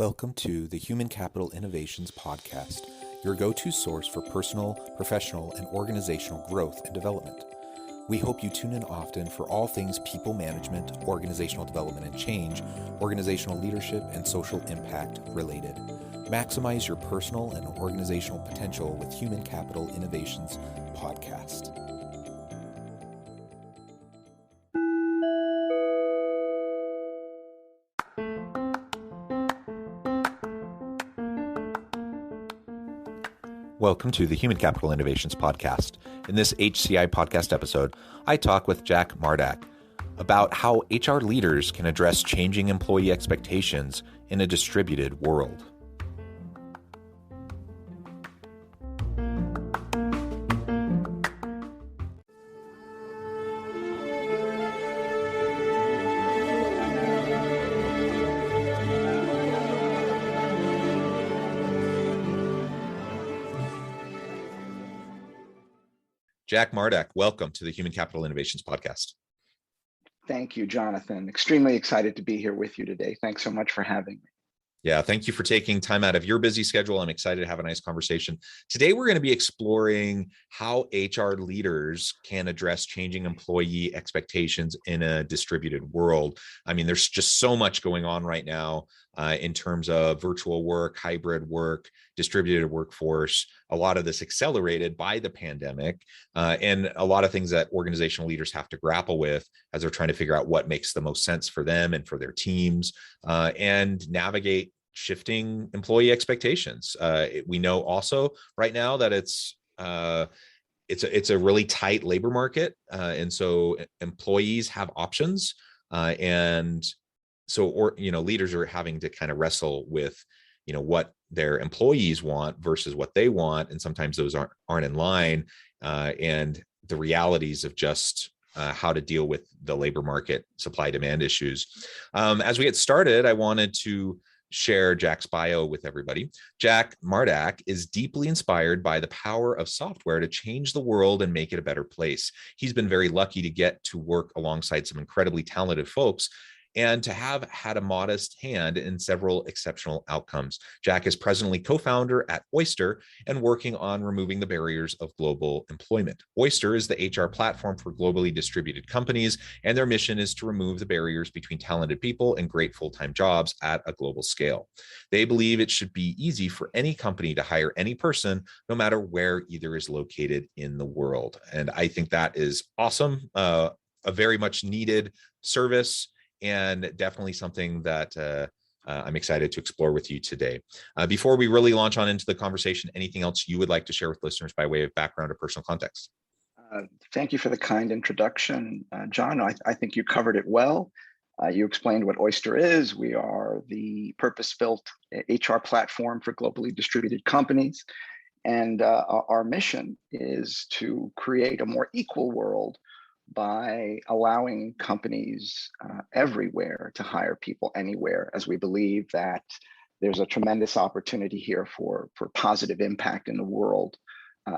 Welcome to the Human Capital Innovations Podcast, your go-to source for personal, professional, and organizational growth and development. We hope you tune in often for all things people management, organizational development and change, organizational leadership, and social impact related. Maximize your personal and organizational potential with Human Capital Innovations Podcast. Welcome to the Human Capital Innovations Podcast. In this HCI podcast episode, I talk with Jack Mardak about how HR leaders can address changing employee expectations in a distributed world. Jack Mardak, welcome to the Human Capital Innovations Podcast. Thank you, Jonathan. Extremely excited to be here with you today. Thanks so much for having me. Yeah, thank you for taking time out of your busy schedule. I'm excited to have a nice conversation. Today, we're going to be exploring how HR leaders can address changing employee expectations in a distributed world. I mean, there's just so much going on right now in terms of virtual work, hybrid work, distributed workforce, a lot of this accelerated by the pandemic, and a lot of things that organizational leaders have to grapple with as they're trying to figure out what makes the most sense for them and for their teams, and navigate shifting employee expectations. We know also right now that it's a really tight labor market, and so employees have options, and so leaders are having to kind of wrestle with what their employees want versus what they want, and sometimes those aren't in line, and the realities of just how to deal with the labor market supply demand issues. As we get started, I wanted to share Jack's bio with everybody. Jack Mardak is deeply inspired by the power of software to change the world and make it a better place. He's been very lucky to get to work alongside some incredibly talented folks and to have had a modest hand in several exceptional outcomes. Jack is presently co-founder at Oyster and working on removing the barriers of global employment. Oyster is the HR platform for globally distributed companies, and their mission is to remove the barriers between talented people and great full-time jobs at a global scale. They believe it should be easy for any company to hire any person, no matter where either is located in the world. And I think that is awesome, a very much needed service, and definitely something that I'm excited to explore with you today. Before we really launch on into the conversation, anything else you would like to share with listeners by way of background or personal context? Thank you for the kind introduction, John. I think you covered it well. You explained what Oyster is. We are the purpose-built HR platform for globally distributed companies. And our mission is to create a more equal world by allowing companies everywhere to hire people anywhere, as we believe that there's a tremendous opportunity here for positive impact in the world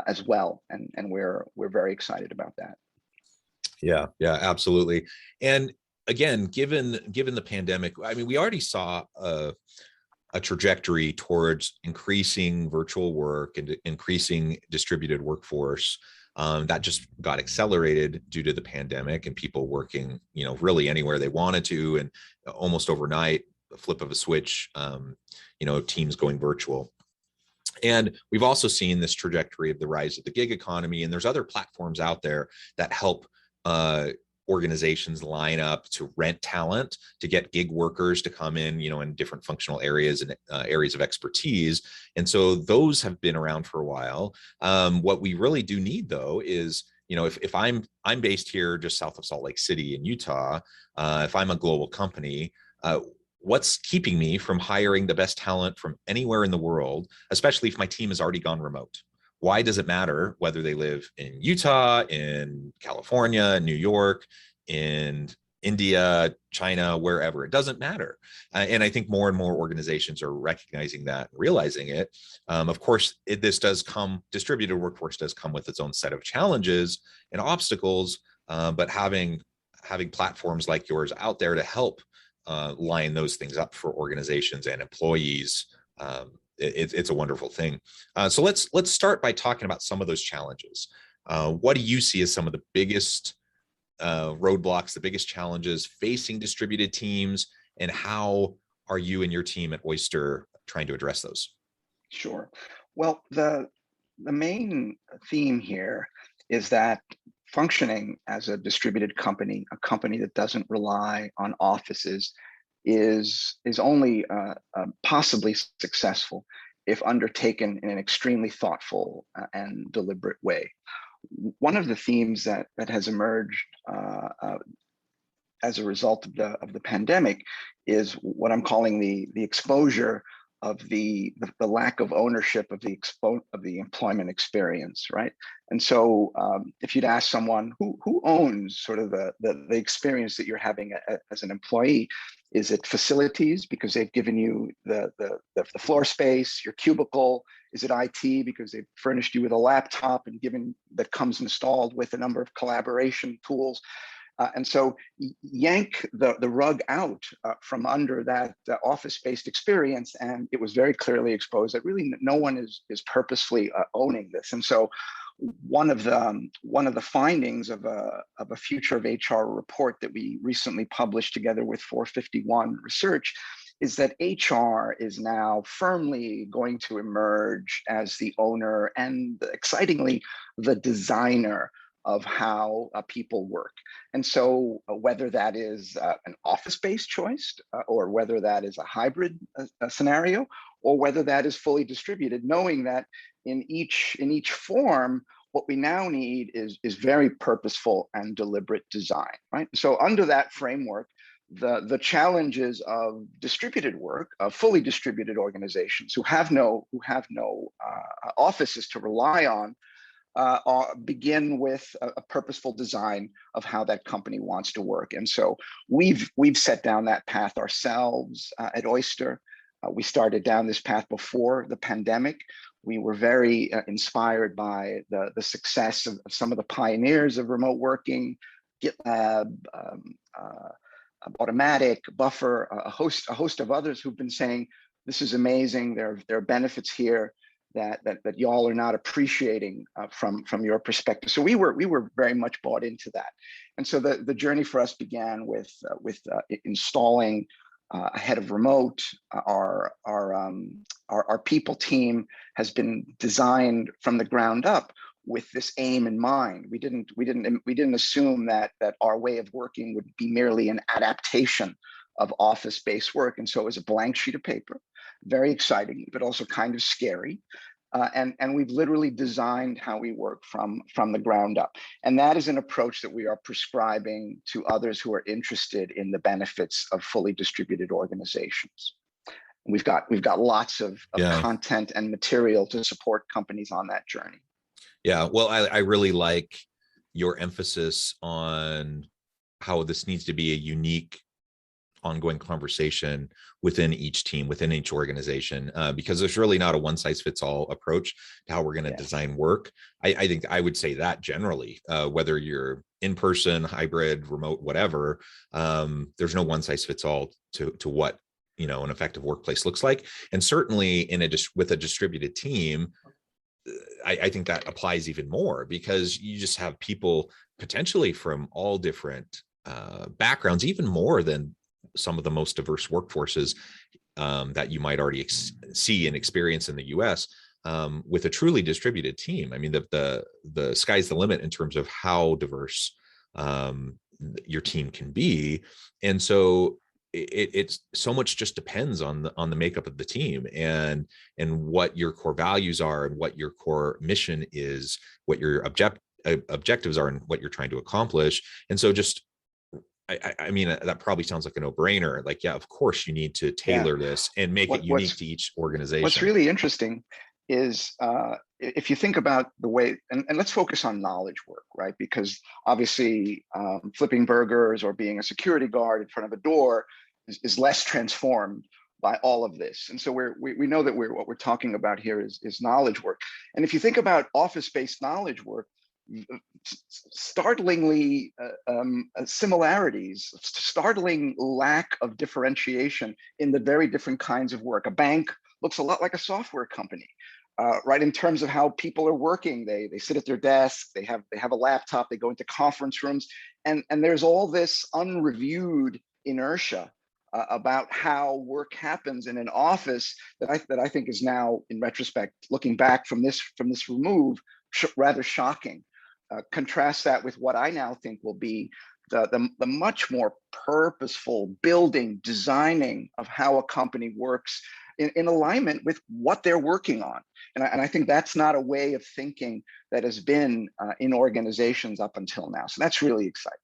as well. And we're very excited about that. Yeah, absolutely. And again, given the pandemic, I mean, we already saw a trajectory towards increasing virtual work and increasing distributed workforce. That just got accelerated due to the pandemic and people working, really anywhere they wanted to, and almost overnight, the flip of a switch, teams going virtual. And we've also seen this trajectory of the rise of the gig economy, and there's other platforms out there that help organizations line up to rent talent, to get gig workers to come in, in different functional areas and areas of expertise. And so those have been around for a while. What we really do need, though, is, if I'm based here just south of Salt Lake City in Utah, if I'm a global company, what's keeping me from hiring the best talent from anywhere in the world, especially if my team has already gone remote? Why does it matter whether they live in Utah, in California, New York, in India, China, wherever? It doesn't matter. And I think more and more organizations are recognizing that, realizing it. Of course, distributed workforce does come with its own set of challenges and obstacles, but having platforms like yours out there to help line those things up for organizations and employees, it's a wonderful thing. So let's start by talking about some of those challenges. What do you see as some of the biggest roadblocks, the biggest challenges facing distributed teams, and how are you and your team at Oyster trying to address those? Sure. Well, the main theme here is that functioning as a distributed company, a company that doesn't rely on offices, is only possibly successful if undertaken in an extremely thoughtful and deliberate way. One of the themes that has emerged as a result of the pandemic is what I'm calling the exposure of the lack of ownership of the employment experience, right? And so, if you'd ask someone who owns sort of the experience that you're having as an employee, is it facilities because they've given you the floor space, your cubicle? Is it IT because they've furnished you with a laptop and given that comes installed with a number of collaboration tools? And so yank the rug out from under that office-based experience, and it was very clearly exposed that really no one is purposefully owning this. And so one of the findings of a future of HR report that we recently published together with 451 Research is that HR is now firmly going to emerge as the owner and, excitingly, the designer of how people work. And so whether that is an office-based choice or whether that is a hybrid scenario, or whether that is fully distributed, knowing that in each form, what we now need is very purposeful and deliberate design, right? So under that framework, the challenges of distributed work, of fully distributed organizations who have no offices to rely on, begin with a purposeful design of how that company wants to work. And so we've set down that path ourselves at Oyster. We started down this path before the pandemic. We were very inspired by the success of some of the pioneers of remote working, GitLab, Automatic, Buffer, a host of others who've been saying, this is amazing, there are benefits here that y'all are not appreciating from your perspective. So we were very much bought into that. And so the journey for us began with installing a head of remote. Our people team has been designed from the ground up with this aim in mind. We didn't assume that our way of working would be merely an adaptation of office-based work. And so it was a blank sheet of paper, very exciting, but also kind of scary. And we've literally designed how we work from the ground up. And that is an approach that we are prescribing to others who are interested in the benefits of fully distributed organizations. We've got lots of content and material to support companies on that journey. Yeah, well, I really like your emphasis on how this needs to be a unique ongoing conversation within each team, within each organization, because there's really not a one size fits all approach to how we're going to design work. I think I would say that generally, whether you're in person, hybrid, remote, whatever, there's no one size fits all to what, an effective workplace looks like. And certainly with a distributed team, I think that applies even more, because you just have people potentially from all different backgrounds, even more than some of the most diverse workforces that you might already see and experience in the US. With a truly distributed team, I mean, the sky's the limit in terms of how diverse your team can be. And so it's so much just depends on the makeup of the team and what your core values are and what your core mission is, what your objectives are and what you're trying to accomplish. And so I mean, that probably sounds like a no-brainer. Like, yeah, of course you need to tailor this and make it unique to each organization. What's really interesting is if you think about the way, and let's focus on knowledge work, right? Because obviously flipping burgers or being a security guard in front of a door is less transformed by all of this. And so we know that what we're talking about here is knowledge work. And if you think about office-based knowledge work, startlingly similarities, startling lack of differentiation in the very different kinds of work. A bank looks a lot like a software company, right? In terms of how people are working, they sit at their desk, they have a laptop, they go into conference rooms, and there's all this unreviewed inertia about how work happens in an office that I think is now, in retrospect, looking back from this remove, rather shocking. Contrast that with what I now think will be the much more purposeful building, designing of how a company works in alignment with what they're working on. And I think that's not a way of thinking that has been in organizations up until now. So that's really exciting.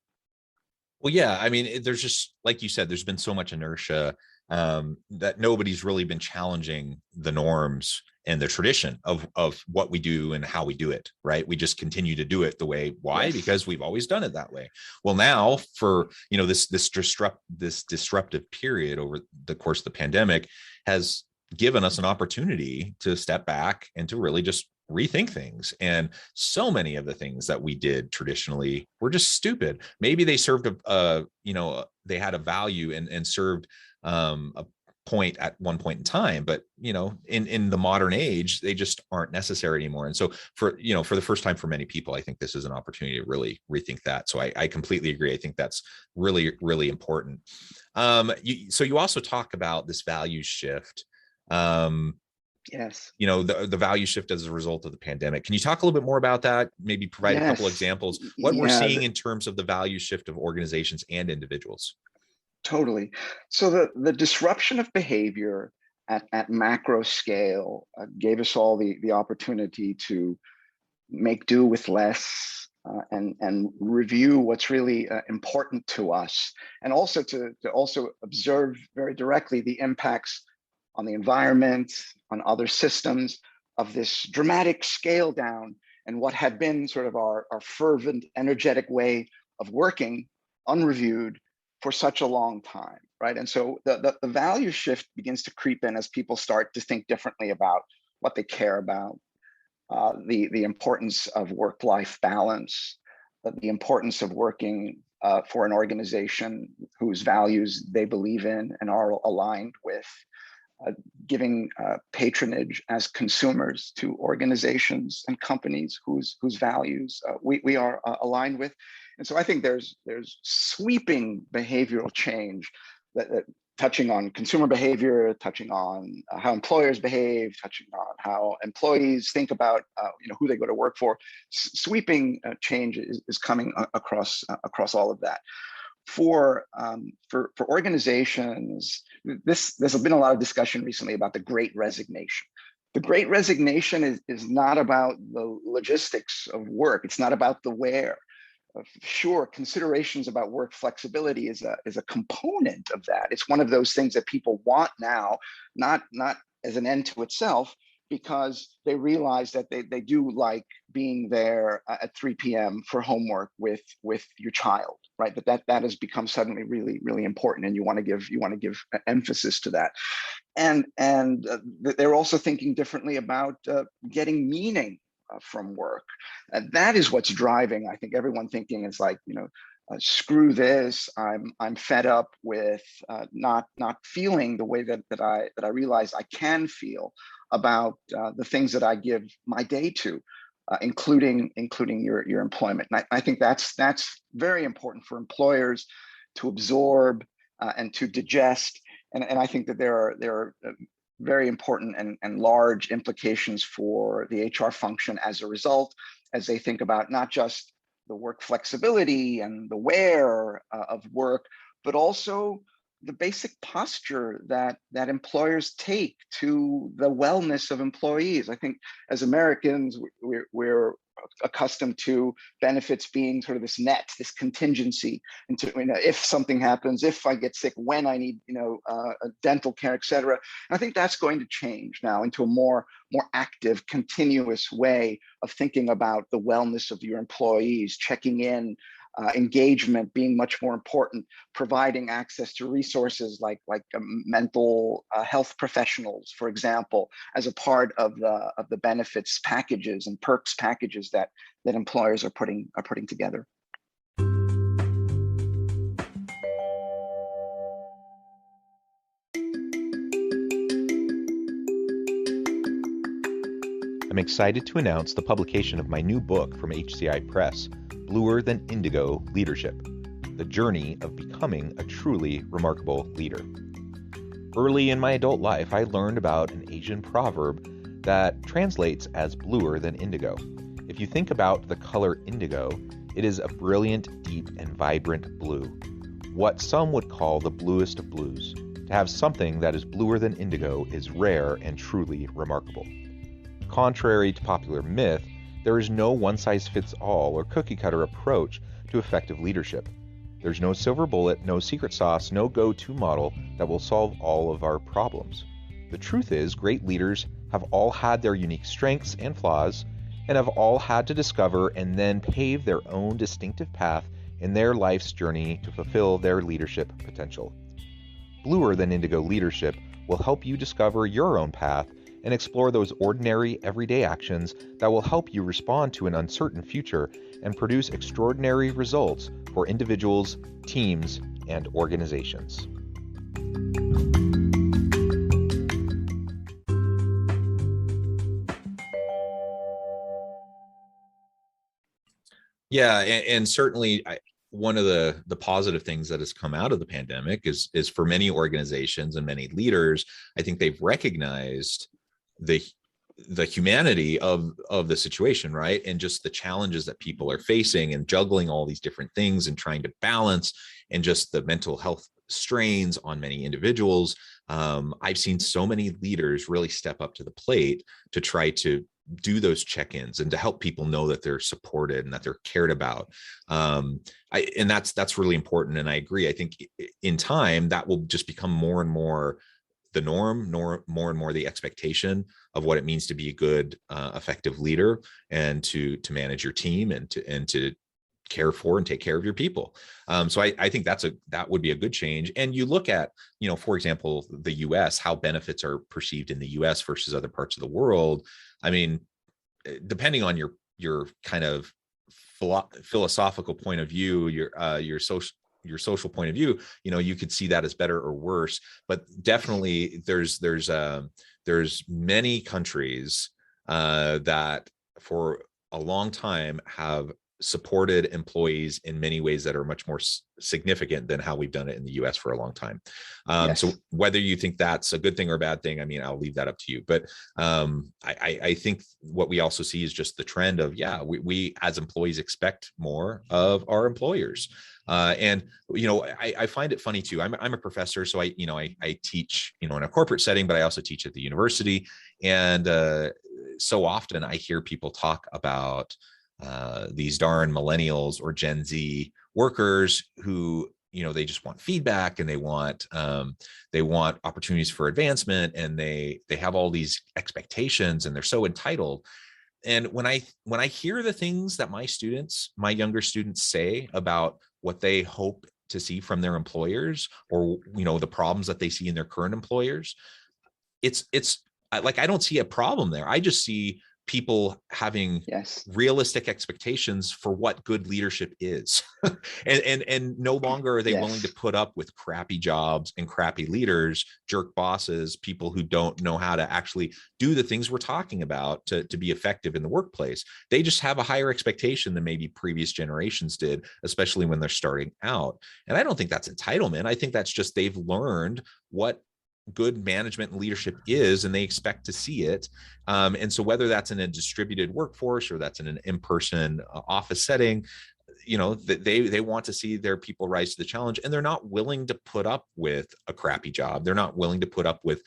Well, yeah, I mean, there's just, like you said, there's been so much inertia that nobody's really been challenging the norms and the tradition of what we do and how we do it, right? We just continue to do it the way. Why? Yes. Because we've always done it that way. Well, now for, you know, this disruptive period over the course of the pandemic has given us an opportunity to step back and to really just rethink things. And so many of the things that we did traditionally were just stupid. Maybe they served they had a value and served a point at one point in time, but in the modern age, they just aren't necessary anymore. And so for the first time for many people, I think this is an opportunity to really rethink that. So I completely agree. I think that's really, really important. So you also talk about this value shift. Yes. The value shift as a result of the pandemic. Can you talk a little bit more about that? Maybe provide a couple examples, what we're seeing in terms of the value shift of organizations and individuals. Totally. So the disruption of behavior at macro scale gave us all the opportunity to make do with less and review what's really important to us, and also to also observe very directly the impacts on the environment, on other systems of this dramatic scale down and what had been sort of our fervent, energetic way of working, unreviewed for such a long time, right? And so the value shift begins to creep in as people start to think differently about what they care about, the importance of work-life balance, the importance of working for an organization whose values they believe in and are aligned with, giving patronage as consumers to organizations and companies whose values we are aligned with. And so I think there's sweeping behavioral change that touching on consumer behavior, touching on how employers behave, touching on how employees think about who they go to work for. Sweeping change is coming across all of that. For organizations, there's been a lot of discussion recently about the Great Resignation. The Great Resignation is not about the logistics of work. It's not about the where. Sure, considerations about work flexibility is a component of that. It's one of those things that people want now, not as an end to itself, because they realize that they do like being there at 3 p.m. for homework with your child, right? That has become suddenly really, really important, and you want to give emphasis to that. And they're also thinking differently about getting meaning from work. And that is what's driving, I think, everyone thinking it's like, screw this. I'm fed up with not feeling the way that I realize I can feel about the things that I give my day to, including your employment. And I think that's very important for employers to absorb and to digest. And I think that there are very important and large implications for the HR function as a result, as they think about not just the work flexibility and the where of work, but also the basic posture that employers take to the wellness of employees. I think as Americans, we're accustomed to benefits being sort of this net, this contingency into, if something happens, if I get sick, when I need, dental care, et cetera. And I think that's going to change now into a more active, continuous way of thinking about the wellness of your employees, checking in, engagement being much more important, providing access to resources like mental health professionals, for example, as a part of the benefits packages and perks packages that employers are putting together. I'm excited to announce the publication of my new book from HCI Press, Bluer Than Indigo Leadership: The Journey of Becoming a Truly Remarkable Leader. Early in my adult life, I learned about an Asian proverb that translates as bluer than indigo. If you think about the color indigo, it is a brilliant, deep, and vibrant blue, what some would call the bluest of blues. To have something that is bluer than indigo is rare and truly remarkable. Contrary to popular myth, there is no one-size-fits-all or cookie-cutter approach to effective leadership. There's no silver bullet, no secret sauce, no go-to model that will solve all of our problems. The truth is, great leaders have all had their unique strengths and flaws, and have all had to discover and then pave their own distinctive path in their life's journey to fulfill their leadership potential. Bluer Than Indigo Leadership will help you discover your own path and explore those ordinary, everyday actions that will help you respond to an uncertain future and produce extraordinary results for individuals, teams, and organizations. Yeah, and certainly one of the positive things that has come out of the pandemic is for many organizations and many leaders, I think they've recognized the humanity of the situation, right? And just the challenges that people are facing and juggling all these different things and trying to balance, and just the mental health strains on many individuals. I've seen so many leaders really step up to the plate to try to do those check-ins and to help people know that they're supported and that they're cared about. And that's really important. And I agree. I think in time that will just become more and more the norm, more and more the expectation of what it means to be a good, effective leader, and to manage your team and to care for and take care of your people. So I think that would be a good change. And you look at, for example, the US, how benefits are perceived in the US versus other parts of the world. I mean, depending on your kind of philosophical point of view, your social point of view, you could see that as better or worse. But definitely there's many countries that for a long time have supported employees in many ways that are much more significant than how we've done it in the US for a long time. Yes. So whether you think that's a good thing or a bad thing, I mean, I'll leave that up to you. But I think what we also see is just the trend of, we as employees expect more of our employers. And I find it funny too. I'm a professor, so I teach, in a corporate setting, but I also teach at the university. And so often I hear people talk about these darn millennials or Gen Z workers who, they just want feedback, and they want opportunities for advancement, and they have all these expectations, and they're so entitled. And when I hear the things that my younger students say about what they hope to see from their employers, or the problems that they see in their current employers, it's like, I don't see a problem there. I just see people having realistic expectations for what good leadership is. and no longer are they willing to put up with crappy jobs and crappy leaders, jerk bosses, people who don't know how to actually do the things we're talking about to be effective in the workplace. They just have a higher expectation than maybe previous generations did, especially when they're starting out. And I don't think that's entitlement. I think that's just they've learned what good management and leadership is, and they expect to see it. And so whether that's in a distributed workforce or that's in an in-person office setting, they want to see their people rise to the challenge, and they're not willing to put up with a crappy job. They're not willing to put up with,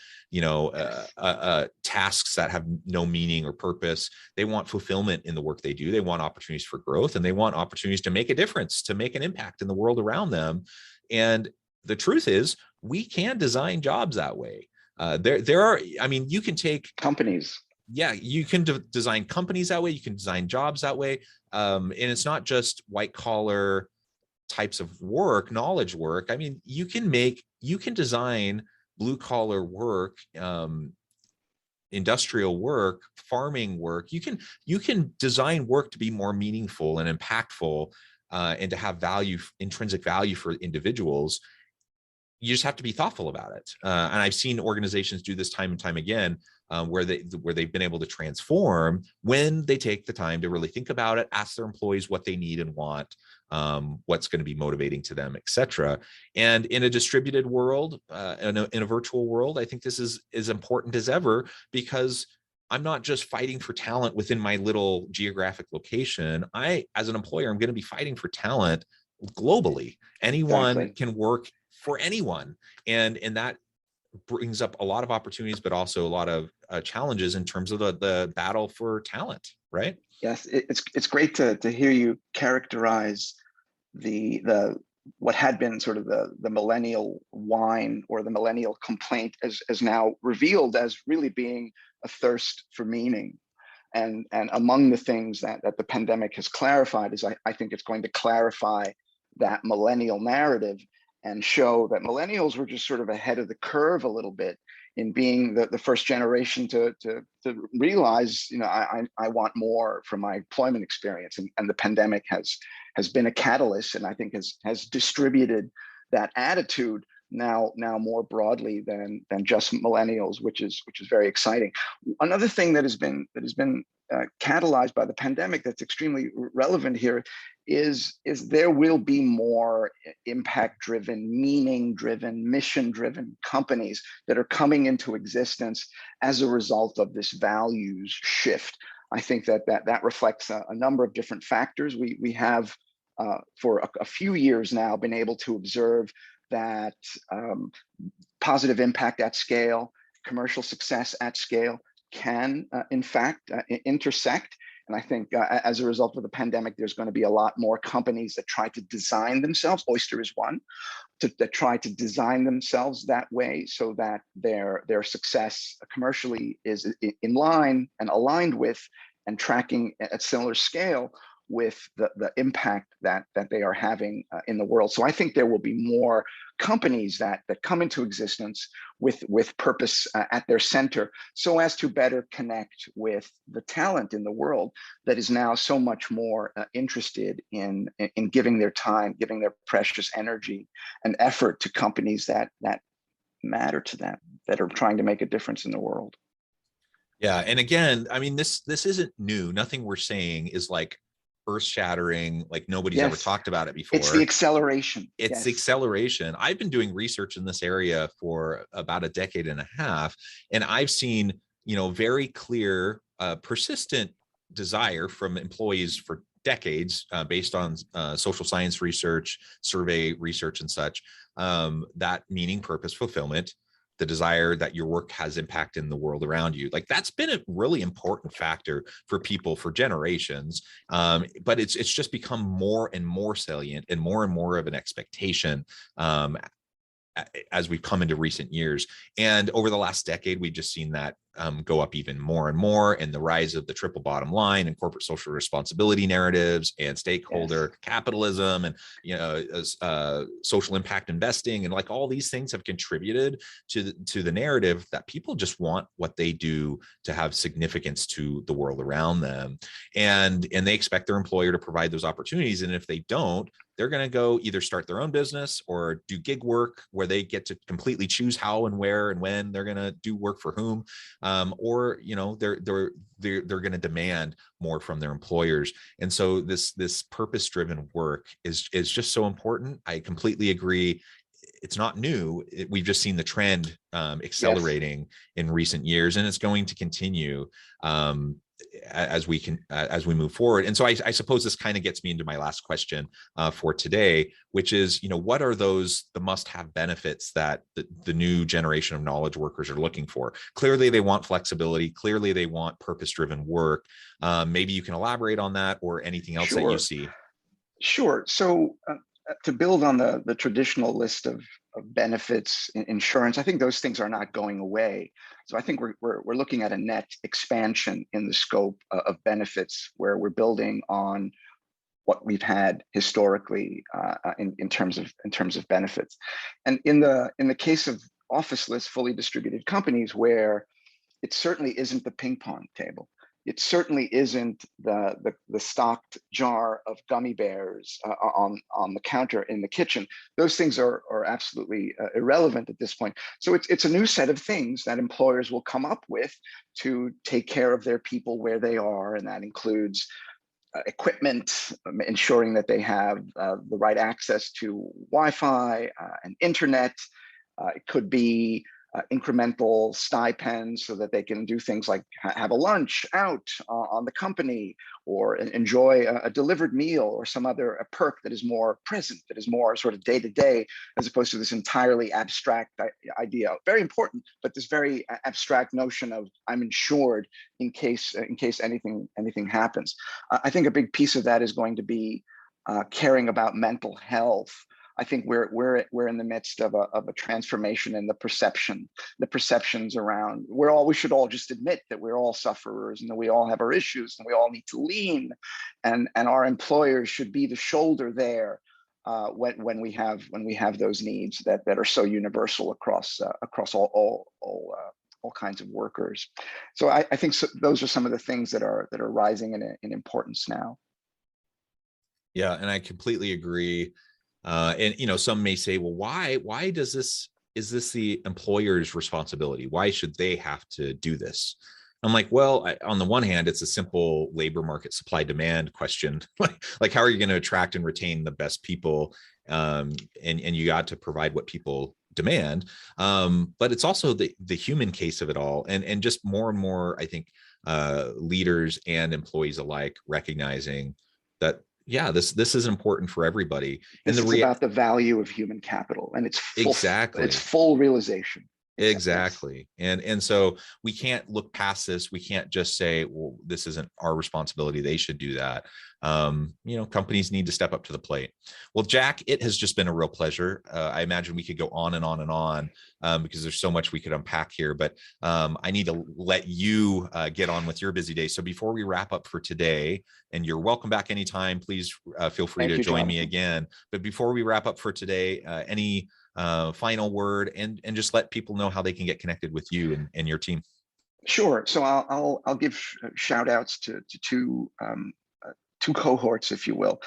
tasks that have no meaning or purpose. They want fulfillment in the work they do. They want opportunities for growth, and they want opportunities to make a difference, to make an impact in the world around them. And the truth is, we can design jobs that way. There are, you can take companies. Yeah, you can design companies that way. You can design jobs that way. And it's not just white collar, types of work, knowledge work. I mean, you can design blue collar work, industrial work, farming work. You can design work to be more meaningful and impactful, and to have value, intrinsic value for individuals. You just have to be thoughtful about it. And I've seen organizations do this time and time again, where they've been able to transform when they take the time to really think about it, ask their employees what they need and want, what's going to be motivating to them, et cetera. And in a distributed world, in a virtual world, I think this is as important as ever, because I'm not just fighting for talent within my little geographic location. As an employer, I'm going to be fighting for talent globally. Anyone Exactly. can work for anyone, and that brings up a lot of opportunities, but also a lot of challenges in terms of the battle for talent, right? Yes, it's great to hear you characterize the what had been sort of the millennial whine or the millennial complaint as now revealed as really being a thirst for meaning. And among the things that the pandemic has clarified is I think it's going to clarify that millennial narrative and show that millennials were just sort of ahead of the curve a little bit in being the first generation to realize, I want more from my employment experience. And the pandemic has been a catalyst, and I think has distributed that attitude now more broadly than just millennials, which is very exciting. Another thing that has been catalyzed by the pandemic that's extremely relevant here is there will be more impact driven, meaning driven, mission driven companies that are coming into existence as a result of this values shift. I think that reflects a number of different factors. We have for a few years now been able to observe that positive impact at scale, commercial success at scale can in fact intersect. And I think as a result of the pandemic, there's going to be a lot more companies that try to design themselves. Oyster is one that try to design themselves that way so that their success commercially is in line and aligned with and tracking at similar scale with the impact that they are having in the world. So I think there will be more companies that come into existence with purpose at their center, so as to better connect with the talent in the world that is now so much more interested in giving their time, giving their precious energy and effort to companies that matter to them, that are trying to make a difference in the world. Yeah, and again, I mean, this isn't new. Nothing we're saying is like earth-shattering, like nobody's ever Yes, talked about it it's the before. acceleration. It's Yes. acceleration. I've been doing research in this area for about a decade and a half, and I've seen, very clear, persistent desire from employees for decades, based on social science research, survey research, and such, that meaning, purpose, fulfillment, the desire that your work has impact in the world around you. Like, that's been a really important factor for people for generations. But it's just become more and more salient and more of an expectation, as we've come into recent years. And over the last decade, we've just seen that go up even more and more, and the rise of the triple bottom line and corporate social responsibility narratives and stakeholder capitalism and social impact investing, and like all these things have contributed to the narrative that people just want what they do to have significance to the world around them, and they expect their employer to provide those opportunities. And if they don't, they're going to go either start their own business or do gig work where they get to completely choose how and where and when they're going to do work for whom, or they're going to demand more from their employers. And so this purpose-driven work is just so important. I completely agree. It's not new. We've just seen the trend accelerating in recent years, and it's going to continue as we move forward. And so I suppose this kind of gets me into my last question for today, which is, what are the must-have benefits that the new generation of knowledge workers are looking for? Clearly, they want flexibility. Clearly, they want purpose-driven work. Maybe you can elaborate on that, or anything else that you see. Sure. So to build on the traditional list of benefits, insurance, I think those things are not going away. So I think we're looking at a net expansion in the scope of benefits, where we're building on what we've had historically in terms of benefits. And in the case of officeless, fully distributed companies, where it certainly isn't the ping pong table. It certainly isn't the stocked jar of gummy bears on the counter in the kitchen. Those things are absolutely irrelevant at this point. So it's a new set of things that employers will come up with to take care of their people where they are, and that includes equipment, ensuring that they have the right access to Wi-Fi and internet. It could be incremental stipends so that they can do things like have a lunch out on the company, or enjoy a delivered meal, or some other a perk that is more present, that is more sort of day to day, as opposed to this entirely abstract idea. Very important, but this very abstract notion of I'm insured in case anything happens. I think a big piece of that is going to be caring about mental health. I think we're in the midst of a transformation in the perceptions around. We should all just admit that we're all sufferers, and that we all have our issues, and we all need to lean, and our employers should be the shoulder there when we have those needs that are so universal across all kinds of workers. So I think those are some of the things that are rising in importance now. Yeah, and I completely agree. And some may say, well, why is this the employer's responsibility? Why should they have to do this? I'm like, well, on the one hand, it's a simple labor market supply demand question. like how are you going to attract and retain the best people? And you got to provide what people demand. But it's also the human case of it all. And just more and more, I think, leaders and employees alike recognizing that, yeah, this is important for everybody. And this is about the value of human capital, and its full realization. Exactly. And so we can't look past this. We can't just say, well, this isn't our responsibility, they should do that. Companies need to step up to the plate. Well, Jack, it has just been a real pleasure. I imagine we could go on and on and on because there's so much we could unpack here, but I need to let you get on with your busy day. So before we wrap up for today, and you're welcome back anytime, please feel free to join me again. But before we wrap up for today, any final word, and just let people know how they can get connected with you and your team. Sure. So I'll give shout outs to two cohorts, if you will.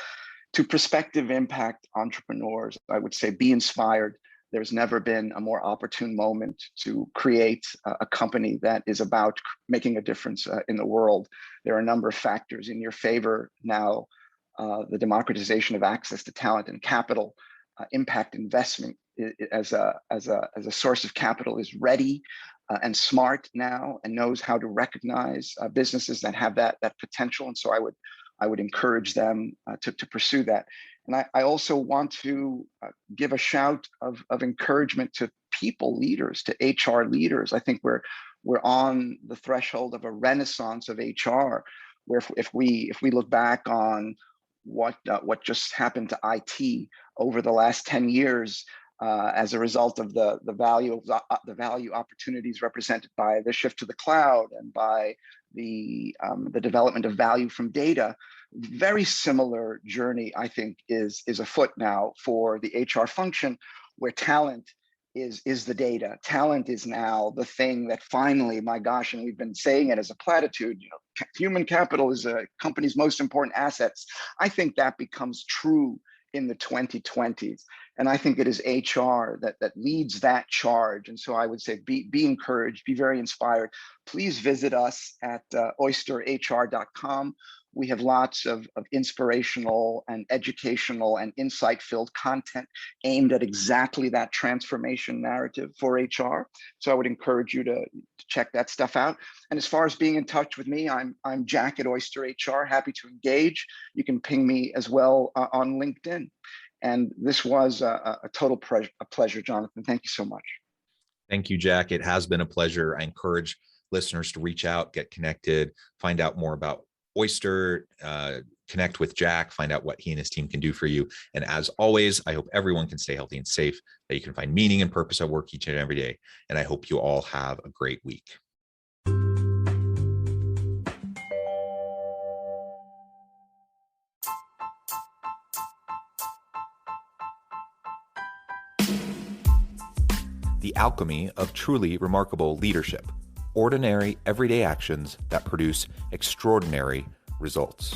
To prospective impact entrepreneurs, I would say be inspired. There's never been a more opportune moment to create a company that is about making a difference in the world. There are a number of factors in your favor now. The democratization of access to talent and capital, impact investment as a source of capital is ready and smart now, and knows how to recognize businesses that have that potential. And so I would encourage them to pursue that. And I also want to give a shout of encouragement to people leaders, to HR leaders. I think we're on the threshold of a renaissance of HR, where if we look back on what just happened to IT over the last 10 years, as a result of the value opportunities represented by the shift to the cloud and by the development of value from data, very similar journey, I think, is afoot now for the HR function, where talent is the data. Talent is now the thing that finally, my gosh, and we've been saying it as a platitude, human capital is a company's most important assets. I think that becomes true in the 2020s. And I think it is HR that leads that charge. And so I would say be encouraged, be very inspired. Please visit us at oysterhr.com. We have lots of inspirational and educational and insight-filled content aimed at exactly that transformation narrative for HR. So I would encourage you to check that stuff out. And as far as being in touch with me, I'm Jack at Oyster HR, happy to engage. You can ping me as well on LinkedIn. And this was a total pleasure, Jonathan. Thank you so much. Thank you, Jack. It has been a pleasure. I encourage listeners to reach out, get connected, find out more about Oyster, connect with Jack, find out what he and his team can do for you. And as always, I hope everyone can stay healthy and safe, that you can find meaning and purpose at work each and every day. And I hope you all have a great week. The alchemy of truly remarkable leadership. Ordinary, everyday actions that produce extraordinary results.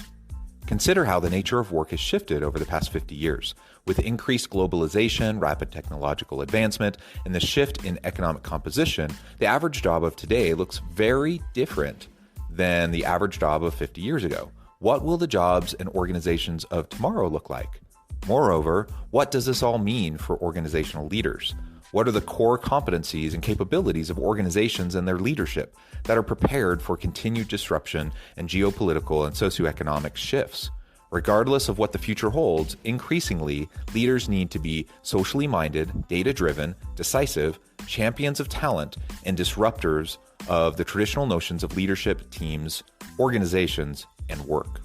Consider how the nature of work has shifted over the past 50 years. With increased globalization, rapid technological advancement, and the shift in economic composition, the average job of today looks very different than the average job of 50 years ago. What will the jobs and organizations of tomorrow look like? Moreover, what does this all mean for organizational leaders? What are the core competencies and capabilities of organizations and their leadership that are prepared for continued disruption and geopolitical and socioeconomic shifts? Regardless of what the future holds, increasingly, leaders need to be socially minded, data-driven, decisive, champions of talent, and disruptors of the traditional notions of leadership, teams, organizations, and work.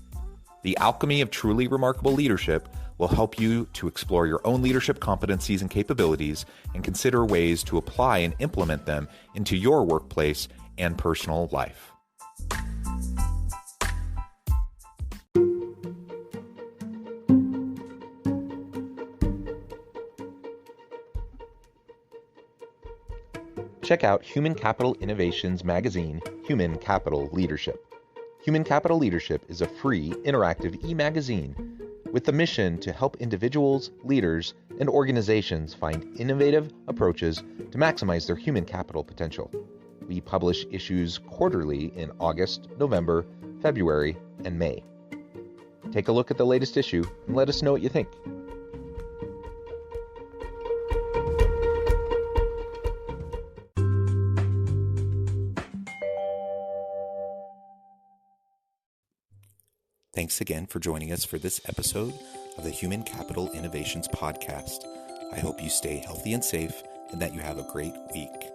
The alchemy of truly remarkable leadership will help you to explore your own leadership competencies and capabilities and consider ways to apply and implement them into your workplace and personal life. Check out Human Capital Innovations magazine, Human Capital Leadership. Human Capital Leadership is a free, interactive e-magazine with the mission to help individuals, leaders, and organizations find innovative approaches to maximize their human capital potential. We publish issues quarterly in August, November, February, and May. Take a look at the latest issue and let us know what you think. Thanks again for joining us for this episode of the Human Capital Innovations Podcast. I hope you stay healthy and safe and that you have a great week.